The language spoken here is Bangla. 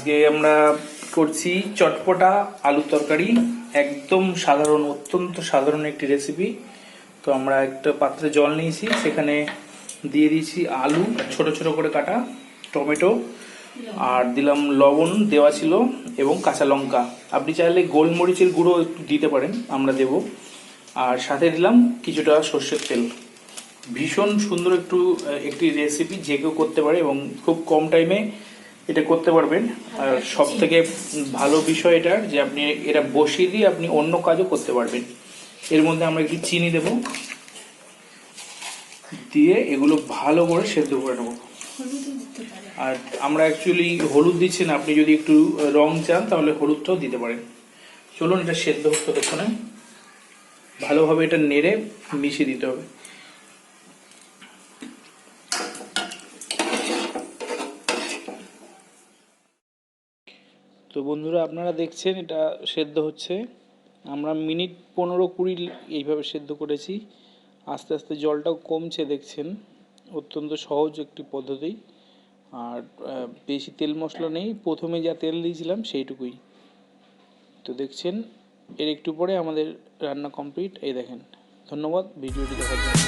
আজকে আমরা করছি চটপটা আলুর তরকারি, একদম সাধারণ, অত্যন্ত সাধারণ একটি রেসিপি। তো আমরা একটা পাত্রে জল নিয়েছি, সেখানে দিয়ে দিয়েছি আলু ছোট ছোট করে কাটা, টমেটো, আর দিলাম লবণ দেওয়া ছিল এবং কাঁচা লঙ্কা। আপনি চাইলে গোলমরিচের গুঁড়ো একটু দিতে পারেন, আমরা দেব। আর সাথে দিলাম কিছুটা সর্ষের তেল। ভীষণ সুন্দর একটি রেসিপি, যে কেউ করতে পারে এবং খুব কম টাইমে এটা করতে পারবেন। আর সব থেকে ভালো বিষয় এটার যে আপনি এটা বসিয়ে দিয়ে আপনি অন্য কাজও করতে পারবেন। এর মধ্যে আমরা একটু চিনি দেব, দিয়ে এগুলো ভালো করে সেদ্ধ করে নেব। আর আমরা অ্যাকচুয়ালি হলুদ দিচ্ছি না, আপনি যদি একটু রং চান তাহলে হলুদটাও দিতে পারেন। চলুন এটা সেদ্ধ হতে হচ্ছে, ভালোভাবে এটা নেড়ে মিশিয়ে দিতে হবে। তো বন্ধুরা, আপনারা দেখছেন এটা সেদ্ধ হচ্ছে। আমরা মিনিট 15-20 এইভাবে সেদ্ধ করেছি। আস্তে আস্তে জলটাও কমছে, দেখছেন। অত্যন্ত সহজ একটি পদ্ধতি। আর বেশি তেল মশলা নেই, প্রথমে যা তেল দিয়েছিলাম সেইটুকুই। তো দেখছেন, এর একটু পরে আমাদের রান্না কমপ্লিট। এই দেখেন। ধন্যবাদ ভিডিওটি দেখার জন্য।